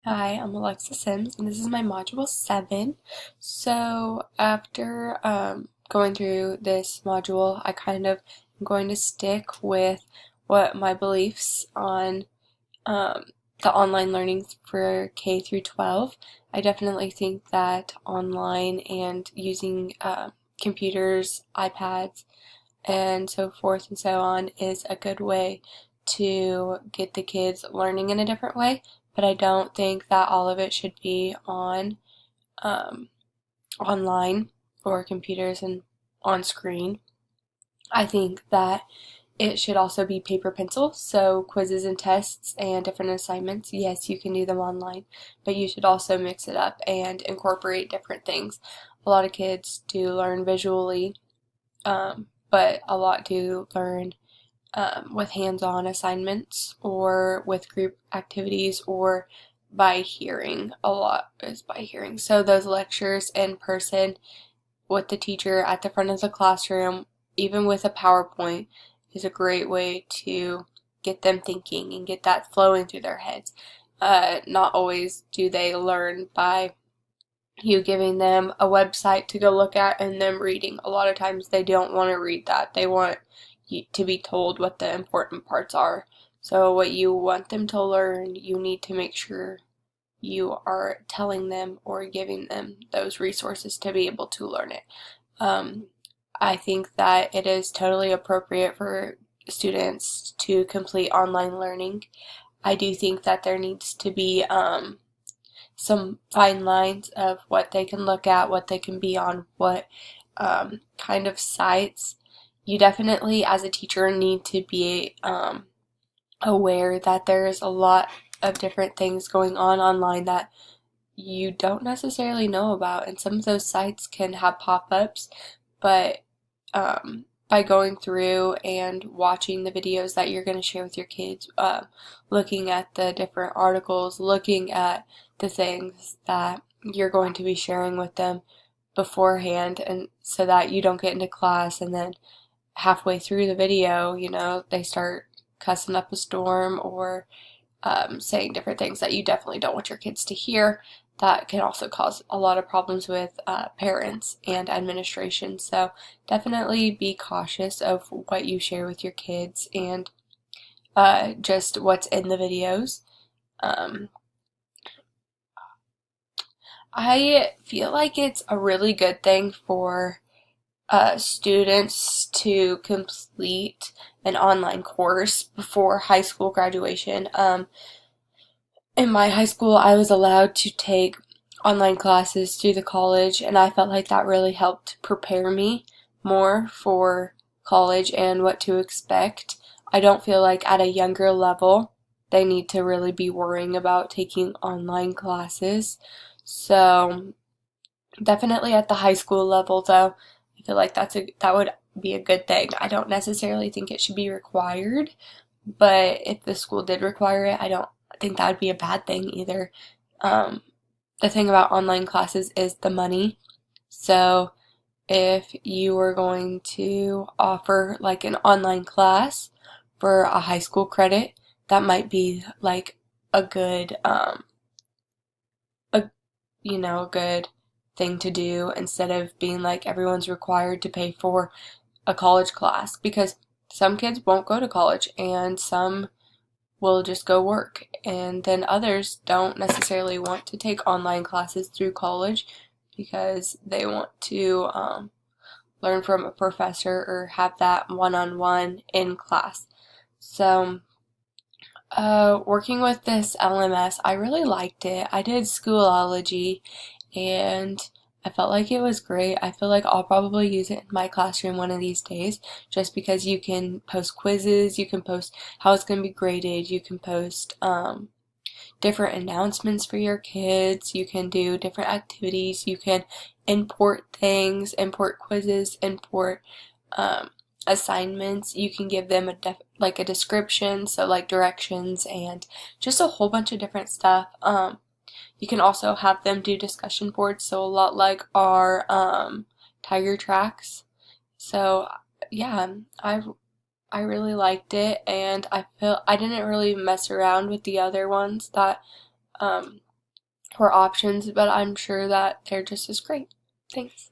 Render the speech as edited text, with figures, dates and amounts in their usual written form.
Hi, I'm Alexa Sims, and this is my Module 7. So, after going through this module, I kind of am going to stick with what my beliefs on um, the online learning for K through 12. I definitely think that online and using computers, iPads, and so forth and so on is a good way to get the kids learning in a different way, but I don't think that all of it should be on um, online or computers and on screen. I think that it should also be paper pencil, so quizzes and tests and different assignments. Yes, you can do them online, but you should also mix it up and incorporate different things. A lot of kids do learn visually, but a lot do learn with hands-on assignments or with group activities or by hearing. A lot is by hearing. So those lectures in person with the teacher at the front of the classroom, even with a PowerPoint, is a great way to get them thinking and get that flowing through their heads. Not always do they learn by you giving them a website to go look at and them reading. A lot of times they don't want to read that. They want you to be told what the important parts are. So what you want them to learn, you need to make sure you are telling them or giving them those resources to be able to learn it. Um, I think that it is totally appropriate for students to complete online learning. I do think that there needs to be some fine lines of what they can look at, what they can be on, what kind of sites. You definitely, as a teacher, need to be aware that there's a lot of different things going on online that you don't necessarily know about, and some of those sites can have pop-ups, but by going through and watching the videos that you're going to share with your kids, looking at the different articles, looking at the things that you're going to be sharing with them beforehand, and so that you don't get into class and then halfway through the video, they start cussing up a storm or saying different things that you definitely don't want your kids to hear. That can also cause a lot of problems with parents and administration. So definitely be cautious of what you share with your kids and just what's in the videos. Um, I feel like it's a really good thing for students to complete an online course before high school graduation. In my high school, I was allowed to take online classes through the college, and I felt like that really helped prepare me more for college and what to expect. I don't feel like at a younger level they need to really be worrying about taking online classes. So, definitely at the high school level though, I feel like that would be a good thing. I don't necessarily think it should be required, but if the school did require it, I don't think that would be a bad thing either. Um, the thing about online classes is the money. So if you were going to offer like an online class for a high school credit, that might be like a good, a a good thing to do instead of being like everyone's required to pay for a college class, because some kids won't go to college and some will just go work, and then others don't necessarily want to take online classes through college because they want to learn from a professor or have that one-on-one in class. So, working with this LMS, I really liked it. I did Schoolology, and I felt like it was great. I feel like I'll probably use it in my classroom one of these days, just because you can post quizzes, you can post how it's going to be graded, you can post different announcements for your kids, you can do different activities, you can import things, import quizzes, import um, assignments. You can give them like a description, so like directions and just a whole bunch of different stuff. You can also have them do discussion boards, so a lot like our Tiger Tracks. So yeah, I really liked it, and I didn't really mess around with the other ones that or options, but I'm sure that they're just as great. Thanks.